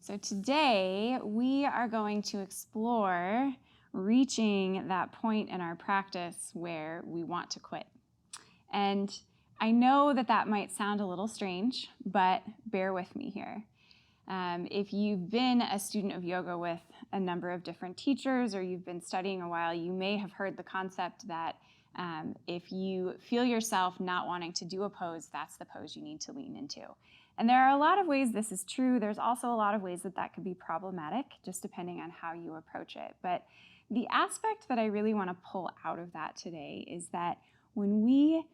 So today we are going to explore reaching that point in our practice where we want to quit. And I know that that might sound a little strange, but bear with me here. If you've been a student of yoga with a number of different teachers or you've been studying a while, you may have heard the concept that if you feel yourself not wanting to do a pose, that's the pose you need to lean into. And there are a lot of ways this is true. There's also a lot of ways that that could be problematic, just depending on how you approach it. But the aspect that I really want to pull out of that today is that when we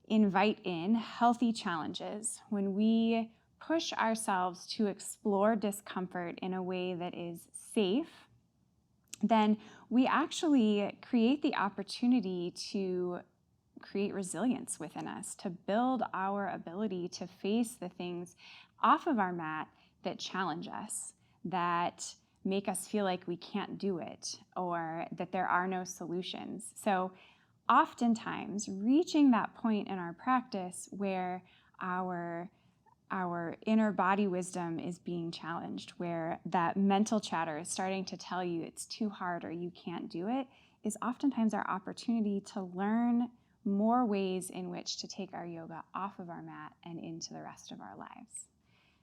invite in healthy challenges, when we push ourselves to explore discomfort in a way that is safe, then we actually create the opportunity to create resilience within us, to build our ability to face the things off of our mat that challenge us, that make us feel like we can't do it, or that there are no solutions. So oftentimes, reaching that point in our practice where our inner body wisdom is being challenged, where that mental chatter is starting to tell you it's too hard or you can't do it, is oftentimes our opportunity to learn more ways in which to take our yoga off of our mat and into the rest of our lives.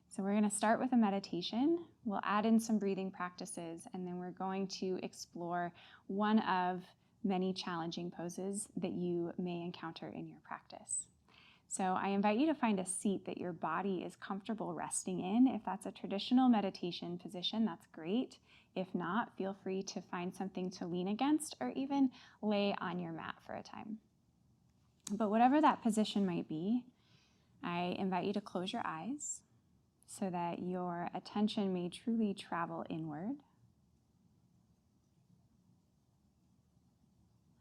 So we're going to start with a meditation. We'll add in some breathing practices, and then we're going to explore one of many challenging poses that you may encounter in your practice. So I invite you to find a seat that your body is comfortable resting in. If that's a traditional meditation position, that's great. If not, feel free to find something to lean against or even lay on your mat for a time. But whatever that position might be, I invite you to close your eyes so that your attention may truly travel inward.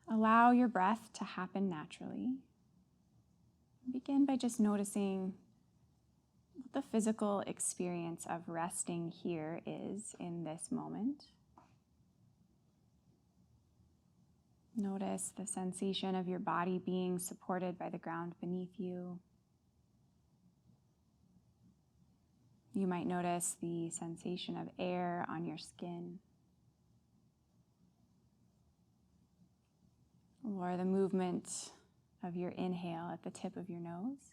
Allow your breath to happen naturally. Begin by just noticing what the physical experience of resting here is in this moment. Notice the sensation of your body being supported by the ground beneath you. You might notice the sensation of air on your skin, or the movement of your inhale at the tip of your nose.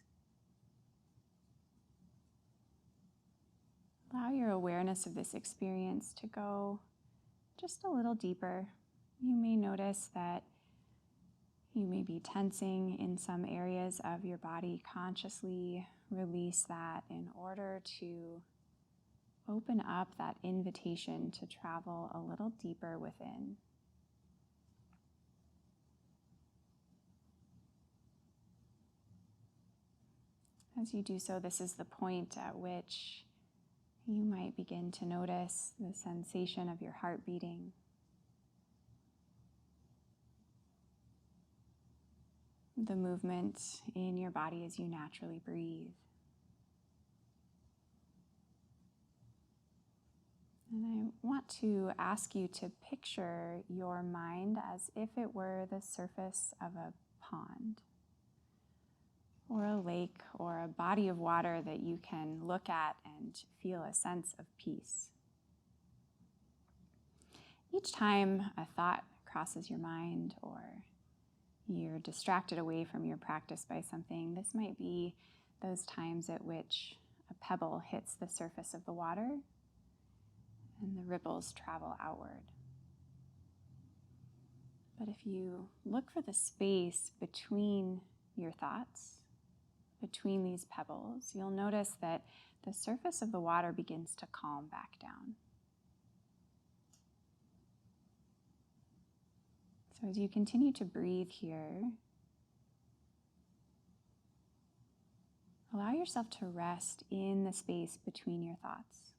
Allow your awareness of this experience to go just a little deeper. You may notice that you may be tensing in some areas of your body. Consciously release that in order to open up that invitation to travel a little deeper within. As you do so, this is the point at which you might begin to notice the sensation of your heart beating. The movement in your body as you naturally breathe. And I want to ask you to picture your mind as if it were the surface of a pond, or a lake, or a body of water that you can look at and feel a sense of peace. Each time a thought crosses your mind or you're distracted away from your practice by something, this might be those times at which a pebble hits the surface of the water and the ripples travel outward. But if you look for the space between your thoughts, between these pebbles, you'll notice that the surface of the water begins to calm back down. So as you continue to breathe here, allow yourself to rest in the space between your thoughts.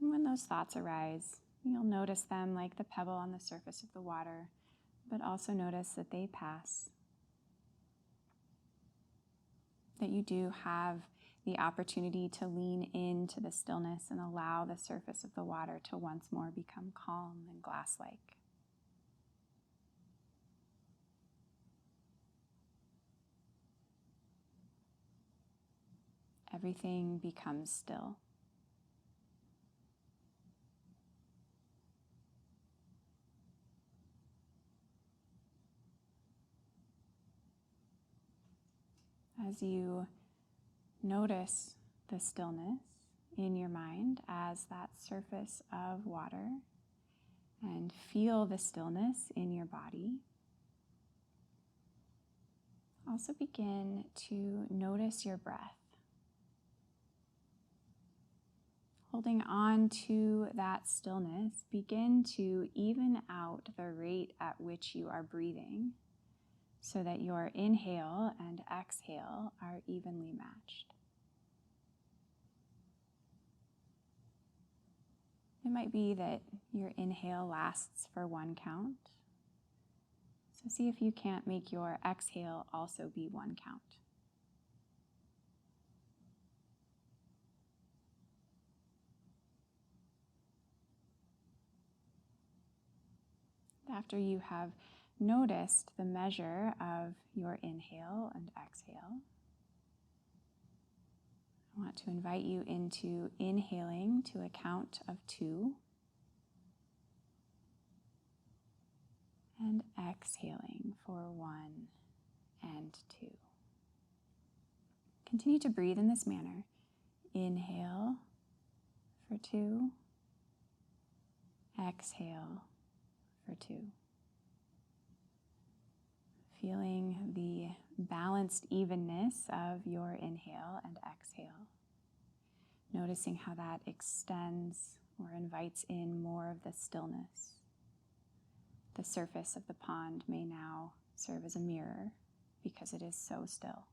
And when those thoughts arise, you'll notice them like the pebble on the surface of the water, but also notice that they pass. That you do have the opportunity to lean into the stillness and allow the surface of the water to once more become calm and glass-like. everything becomes still. As you notice the stillness in your mind as that surface of water, and feel the stillness in your body, also begin to notice your breath. Holding on to that stillness, begin to even out the rate at which you are breathing so that your inhale and exhale are evenly matched. It might be that your inhale lasts for 1 count. So see if you can't make your exhale also be 1 count. After you have noticed the measure of your inhale and exhale, I want to invite you into inhaling to a count of 2 and exhaling for 1 and 2. Continue to breathe in this manner. Inhale for 2, exhale for 2. Feeling the balanced evenness of your inhale and exhale. Noticing how that extends or invites in more of the stillness. The surface of the pond may now serve as a mirror because it is so still.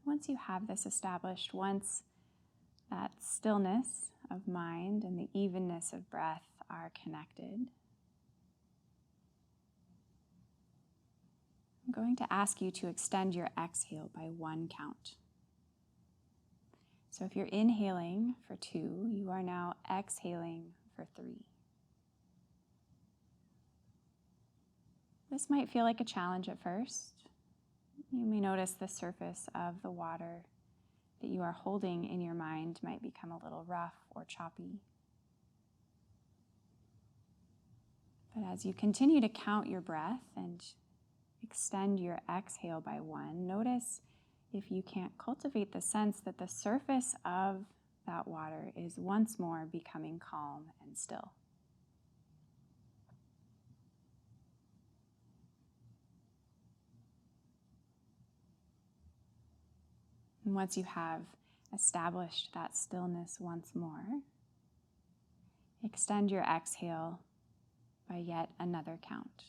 Once you have this established, once that stillness of mind and the evenness of breath are connected, I'm going to ask you to extend your exhale by 1 count. So if you're inhaling for 2, you are now exhaling for 3. This might feel like a challenge at first. You may notice the surface of the water that you are holding in your mind might become a little rough or choppy. But as you continue to count your breath and extend your exhale by 1, notice if you can't cultivate the sense that the surface of that water is once more becoming calm and still. And once you have established that stillness once more, extend your exhale by yet another count.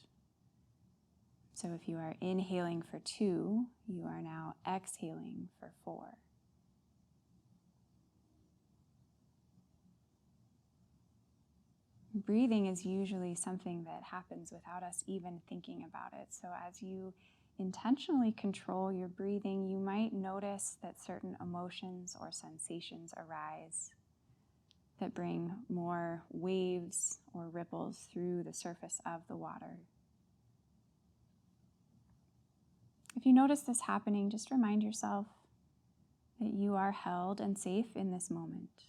So if you are inhaling for 2, you are now exhaling for 4. Breathing is usually something that happens without us even thinking about it. So as you intentionally control your breathing, you might notice that certain emotions or sensations arise that bring more waves or ripples through the surface of the water. If you notice this happening, just remind yourself that you are held and safe in this moment,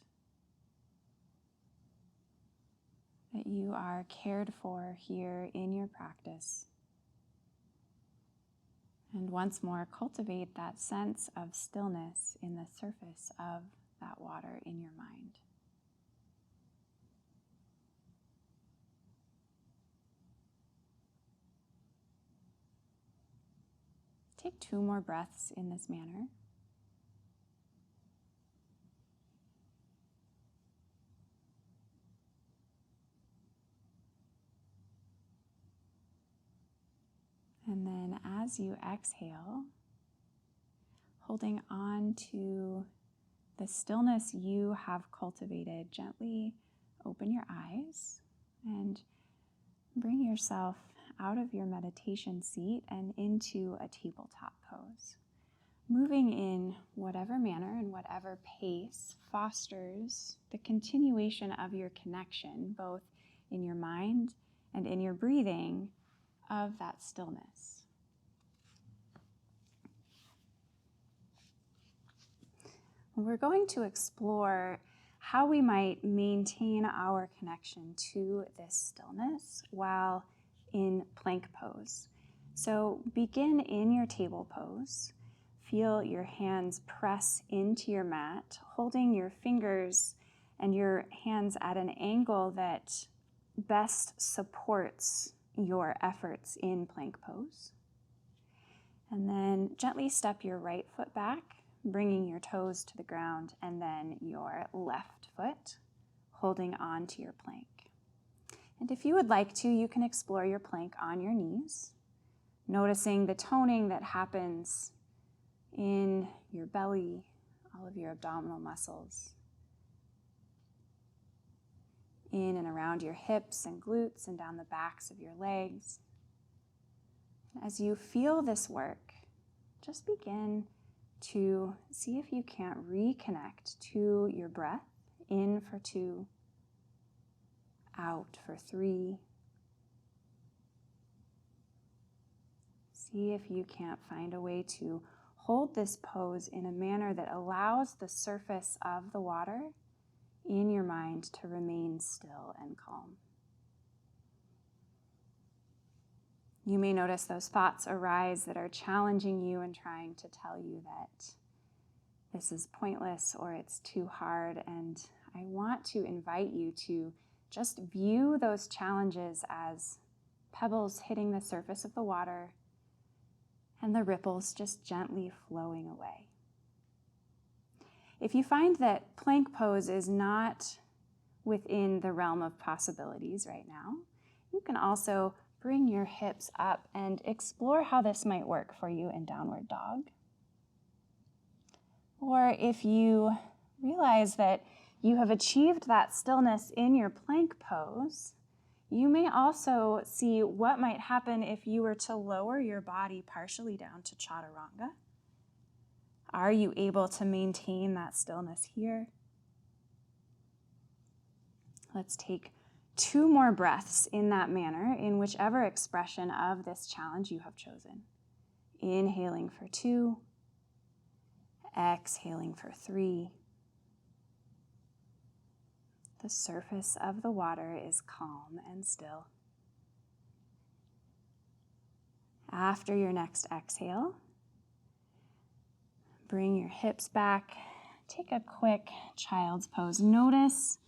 that you are cared for here in your practice. And once more, cultivate that sense of stillness in the surface of that water in your mind. Take 2 more breaths in this manner. And then as you exhale, holding on to the stillness you have cultivated, gently open your eyes and bring yourself out of your meditation seat and into a tabletop pose. Moving in whatever manner and whatever pace fosters the continuation of your connection, both in your mind and in your breathing, of that stillness. We're going to explore how we might maintain our connection to this stillness while in plank pose. So begin in your table pose. Feel your hands press into your mat, holding your fingers and your hands at an angle that best supports your efforts in plank pose. And then gently step your right foot back, bringing your toes to the ground, and then your left foot, holding on to your plank. And if you would like to, you can explore your plank on your knees, noticing the toning that happens in your belly, all of your abdominal muscles, in and around your hips and glutes and down the backs of your legs. As you feel this work, just begin to see if you can't reconnect to your breath, in for 2, out for 3. See if you can't find a way to hold this pose in a manner that allows the surface of the water in your mind to remain still and calm. You may notice those thoughts arise that are challenging you and trying to tell you that this is pointless or it's too hard. And I want to invite you to just view those challenges as pebbles hitting the surface of the water and the ripples just gently flowing away. If you find that plank pose is not within the realm of possibilities right now, you can also bring your hips up and explore how this might work for you in downward dog. Or if you realize that you have achieved that stillness in your plank pose, you may also see what might happen if you were to lower your body partially down to chaturanga. Are you able to maintain that stillness here? Let's take 2 more breaths in that manner, in whichever expression of this challenge you have chosen. Inhaling for 2, exhaling for 3. The surface of the water is calm and still. After your next exhale, bring your hips back. Take a quick child's pose. Notice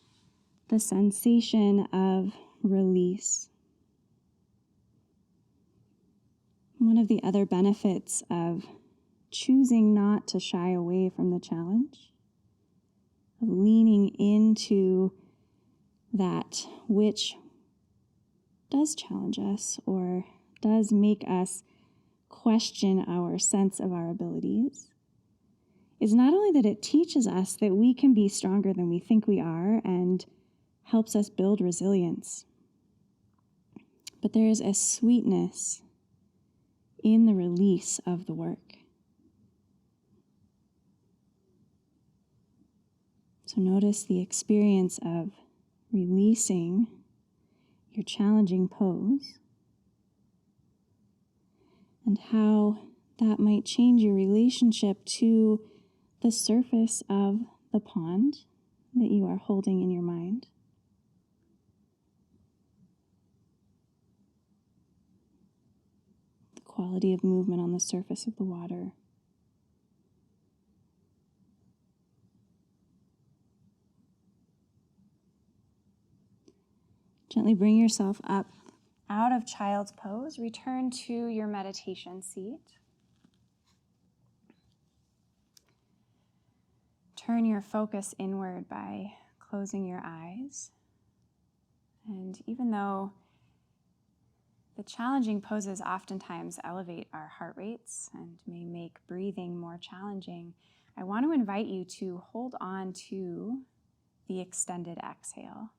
the sensation of release. One of the other benefits of choosing not to shy away from the challenge, of leaning into that which does challenge us or does make us question our sense of our abilities, is not only that it teaches us that we can be stronger than we think we are and helps us build resilience, but there is a sweetness in the release of the work. So notice the experience of releasing your challenging pose and how that might change your relationship to the surface of the pond that you are holding in your mind. The quality of movement on the surface of the water. Gently bring yourself up out of child's pose. Return to your meditation seat. Turn your focus inward by closing your eyes. And even though the challenging poses oftentimes elevate our heart rates and may make breathing more challenging, I want to invite you to hold on to the extended exhale.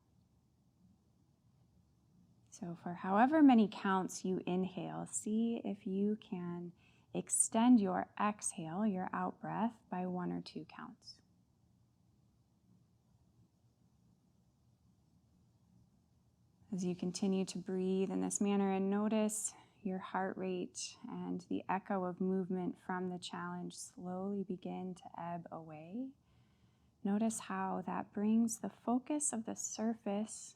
So for however many counts you inhale, see if you can extend your exhale, your out breath, by 1 or 2 counts. As you continue to breathe in this manner and notice your heart rate and the echo of movement from the challenge slowly begin to ebb away, notice how that brings the focus of the surface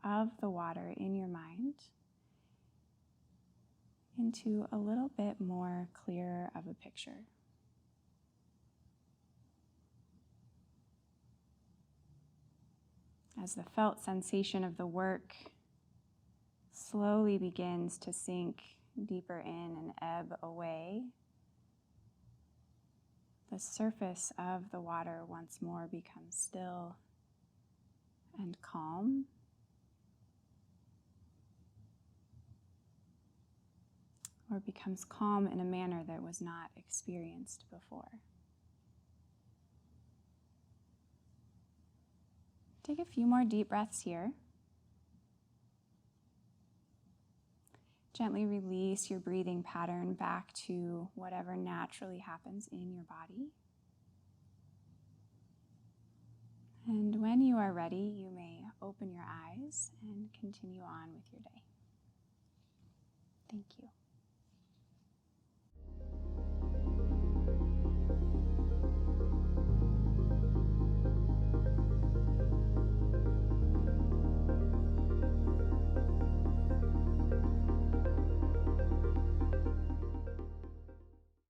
of the water in your mind into a little bit more clearer of a picture. As the felt sensation of the work slowly begins to sink deeper in and ebb away, the surface of the water once more becomes still and calm. Or becomes calm in a manner that was not experienced before. Take a few more deep breaths here. Gently release your breathing pattern back to whatever naturally happens in your body. And when you are ready, you may open your eyes and continue on with your day. Thank you.